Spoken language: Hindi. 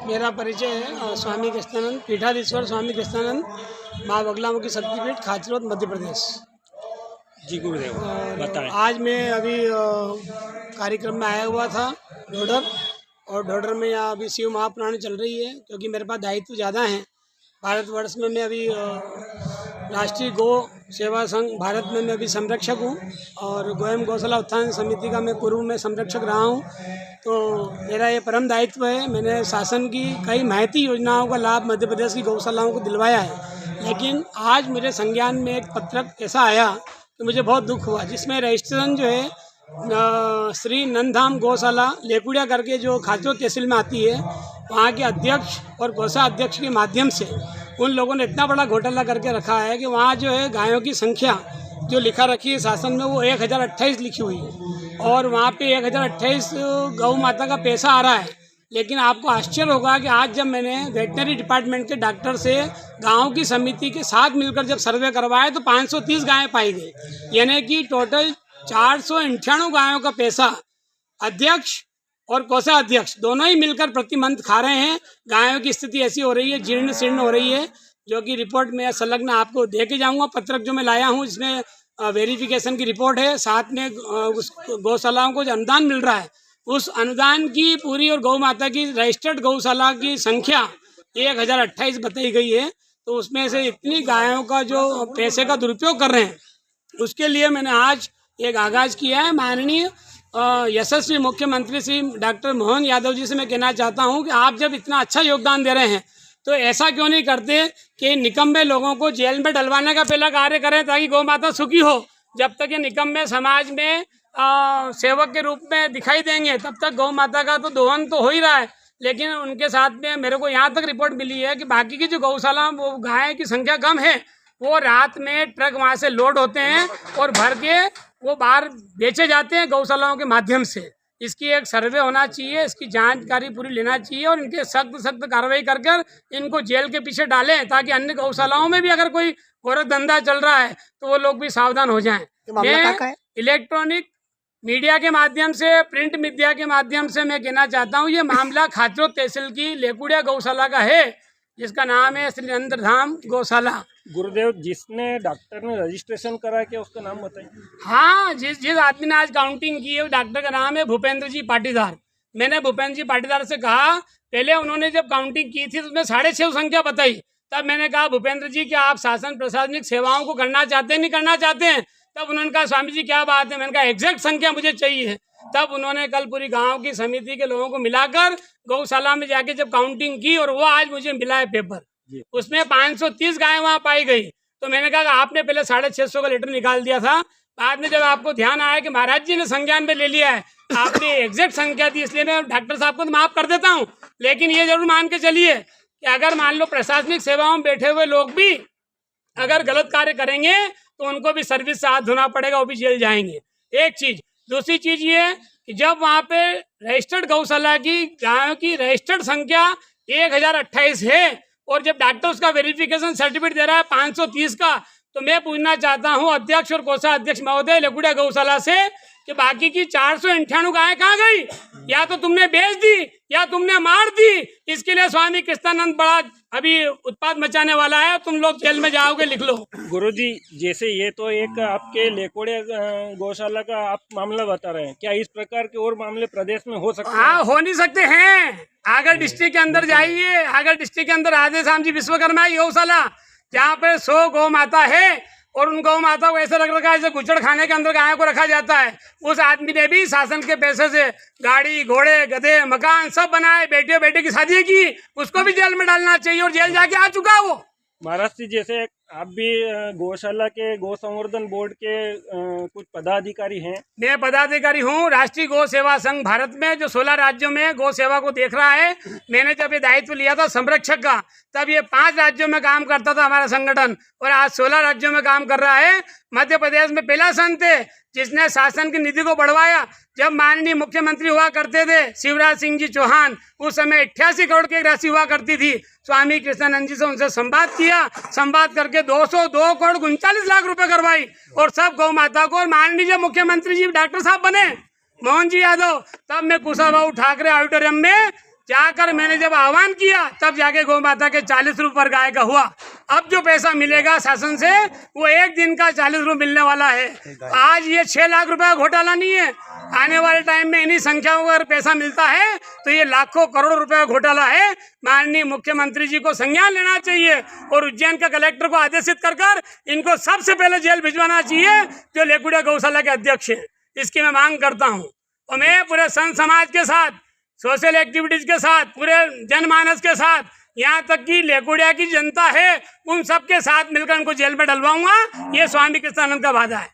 मेरा परिचय है स्वामी कृष्णानंद, पीठाधीश्वर स्वामी कृष्णानंद, माँ बगलामुखी शक्तिपीठ, खाचरोद, मध्य प्रदेश। जी गुरुदेव, बताएं। आज मैं अभी कार्यक्रम में आया हुआ था ढोडर, और ढोडर में यहाँ अभी शिव महापुराण चल रही है, क्योंकि मेरे पास दायित्व ज़्यादा हैं। भारतवर्ष में मैं अभी राष्ट्रीय गौ सेवा संघ भारत में मैं अभी संरक्षक हूँ, और गोएम गौशाला उत्थान समिति का मैं पूर्व में संरक्षक रहा हूँ। तो मेरा ये परम दायित्व है। मैंने शासन की कई महती योजनाओं का लाभ मध्य प्रदेश की गौशालाओं को दिलवाया है, लेकिन आज मेरे संज्ञान में एक पत्रक ऐसा आया कि मुझे बहुत दुख हुआ, जिसमें रजिस्ट्रेशन जो है श्री नंदधाम गौशाला लेकुड़िया करके जो खाचरोद तहसील में आती है, वहाँ के अध्यक्ष और गौशाला अध्यक्ष के माध्यम से उन लोगों ने इतना बड़ा घोटाला करके रखा है कि वहाँ जो है गायों की संख्या जो लिखा रखी है शासन में, वो 1028 लिखी हुई है, और वहाँ पे 1028 गौ माता का पैसा आ रहा है। लेकिन आपको आश्चर्य होगा कि आज जब मैंने वेटनरी डिपार्टमेंट के डॉक्टर से गाँव की समिति के साथ मिलकर जब सर्वे करवाया तो 530 गायें पाई गई, यानी कि टोटल 498 गायों का पैसा अध्यक्ष और कोषाध्यक्ष दोनों ही मिलकर प्रति मंथ खा रहे हैं। गायों की स्थिति ऐसी हो रही है, जीर्ण शीर्ण हो रही है, जो कि रिपोर्ट में संलग्न आपको दे के जाऊँगा। पत्रक जो मैं लाया हूँ इसमें वेरिफिकेशन की रिपोर्ट है, साथ में उस गौशालाओं को जो अनुदान मिल रहा है उस अनुदान की पूरी, और गौ माता की रजिस्टर्ड गौशाला की संख्या 1028 बताई गई है। तो उसमें से इतनी गायों का जो पैसे का दुरुपयोग कर रहे हैं, उसके लिए मैंने आज एक आगाज़ किया है। माननीय यशस्वी मुख्यमंत्री श्री डॉक्टर मोहन यादव जी से मैं कहना चाहता हूं कि आप जब इतना अच्छा योगदान दे रहे हैं तो ऐसा क्यों नहीं करते कि निकम्मे लोगों को जेल में डलवाने का पहला कार्य करें, ताकि गौ माता सुखी हो। जब तक ये निकम्मे समाज में सेवक के रूप में दिखाई देंगे, तब तक गौ माता का तो दोहन तो हो ही रहा है। लेकिन उनके साथ में मेरे को यहाँ तक रिपोर्ट मिली है कि बाकी की जो गौशाला वो गाय की संख्या कम है, वो रात में ट्रक वहाँ से लोड होते हैं और भर के वो बाहर बेचे जाते हैं गौशालाओं के माध्यम से। इसकी एक सर्वे होना चाहिए, इसकी जानकारी पूरी लेना चाहिए, और इनके सख्त कार्रवाई कर कर इनको जेल के पीछे डालें, ताकि अन्य गौशालाओं में भी अगर कोई गोरख धंधा चल रहा है तो वो लोग भी सावधान हो जाएं। मैं इलेक्ट्रॉनिक मीडिया के माध्यम से, प्रिंट मीडिया के माध्यम से मैं कहना चाहता हूँ, ये मामला खाचरोद तहसील की लेकुड़िया गौशाला का है, जिसका नाम है श्री नंदधाम गौशाला। गुरुदेव, जिसने डॉक्टर ने रजिस्ट्रेशन करा के उसका नाम बताइए। हाँ, जिस आदमी ने आज काउंटिंग की है, डॉक्टर का नाम है भूपेंद्र जी पाटीदार। मैंने भूपेंद्र जी पाटीदार से कहा, पहले उन्होंने जब काउंटिंग की थी तो उसमें 6.5 संख्या बताई। तब मैंने कहा, भूपेंद्र जी क्या आप शासन प्रशासनिक सेवाओं को करना चाहते हैं, नहीं करना चाहते हैं? तब उन्होंने कहा, स्वामी जी क्या बात है। मैंने कहा एग्जैक्ट संख्या मुझे चाहिए। तब उन्होंने कल पूरी गांव की समिति के लोगों को मिलाकर गौशाला में जाके जब काउंटिंग की, और वो आज मुझे मिला है पेपर, उसमें 530 गायें वहाँ पाई गई। तो मैंने कहा आपने पहले 650 का लीटर निकाल दिया था, बाद में जब आपको ध्यान आया कि महाराज जी ने संज्ञान में ले लिया है, आपने एग्जैक्ट संख्या दी, इसलिए मैं डॉक्टर साहब को तो माफ़ कर देता हूँ। लेकिन ये जरूर मान के चलिए कि अगर मान लो प्रशासनिक सेवाओं में बैठे हुए लोग भी अगर गलत कार्य करेंगे तो उनको भी सर्विस से हाथ धोना पड़ेगा, वो भी जेल जाएंगे। एक चीज़। दूसरी चीज़ ये कि जब वहाँ पे रजिस्टर्ड गौशाला की गायों की रजिस्टर्ड संख्या 1028 है, और जब डॉक्टर उसका वेरिफिकेशन सर्टिफिकेट दे रहा है 530 का, तो मैं पूछना चाहता हूँ अध्यक्ष और कोषाध्यक्ष महोदय लेकुड़िया गौशाला से कि बाकी की 498 गायें कहाँ गई? या तो तुमने बेच दी या तुमने मार दी। इसके लिए स्वामी कृष्णानंद बड़ा अभी उत्पाद मचाने वाला है, तुम लोग जेल में जाओगे, लिख लो। गुरुजी, जैसे ये तो एक आपके लेकुड़िया गौशाला का आप मामला बता रहे हैं, क्या इस प्रकार के और मामले प्रदेश में हो सकते हैं? हाँ, हो नहीं सकते हैं। आगर डिस्ट्रिक्ट के अंदर जाइए, आगर डिस्ट्रिक्ट के अंदर राधे श्याम जी विश्वकर्मा की गौशाला, जहाँ पे 100 गौ माता है, और उन गौ माता को ऐसे रख रखा है जैसे गुचड़ खाने के अंदर गायों को रखा जाता है। उस आदमी ने भी शासन के पैसे से गाड़ी, घोड़े, गधे, मकान सब बनाए, बेटे की शादी की, उसको भी जेल में डालना चाहिए, और जेल जाके आ चुका वो। महाराज जी, जैसे आप भी गौशाला के गौ संवर्धन बोर्ड के कुछ पदाधिकारी हैं। मैं पदाधिकारी हूँ राष्ट्रीय गौ सेवा संघ भारत में, जो 16 राज्यों में गौ सेवा को देख रहा है। मैंने जब ये दायित्व लिया था संरक्षक का, तब ये 5 राज्यों में काम करता था हमारा संगठन, और आज 16 राज्यों में काम कर रहा है। मध्य प्रदेश में पहला संत है जिसने शासन की निधि को बढ़वाया। जब माननीय मुख्यमंत्री हुआ करते थे शिवराज सिंह जी चौहान, उस समय 88 करोड़ की राशि हुआ करती थी। स्वामी कृष्णानंद जी से उनसे संवाद किया, संवाद करके 202 करोड़ 39 लाख रुपए करवाई, और सब गौ माता को। और माननीय जब मुख्यमंत्री जी डॉक्टर साहब बने मोहन जी यादव, तब मैं कुशाभाऊ ठाकरे ऑडिटोरियम में जाकर मैंने जब आह्वान किया तब जाके गौ माता के 40 रुपये पर गाय का हुआ। अब जो पैसा मिलेगा शासन से वो एक दिन का 40 रुपये मिलने वाला है। आज ये 6 लाख रुपए का घोटाला नहीं है, आने वाले टाइम में इन्हीं संख्याओं का अगर पैसा मिलता है तो ये लाखों करोड़ों रुपए का घोटाला है। माननीय मुख्यमंत्री जी को संज्ञान लेना चाहिए और उज्जैन का कलेक्टर को आदेशित कर इनको सबसे पहले जेल भिजवाना चाहिए जो लेकुड़िया गौशाला के अध्यक्ष हैं। इसकी मैं मांग करता हूँ और मैं पूरे संत समाज के साथ, सोशल एक्टिविटीज के साथ, पूरे जनमानस के साथ, यहाँ तक कि लेकुड़िया की जनता है उन सबके साथ मिलकर उनको जेल में डलवाऊंगा। ये स्वामी कृष्णानंद का वादा है।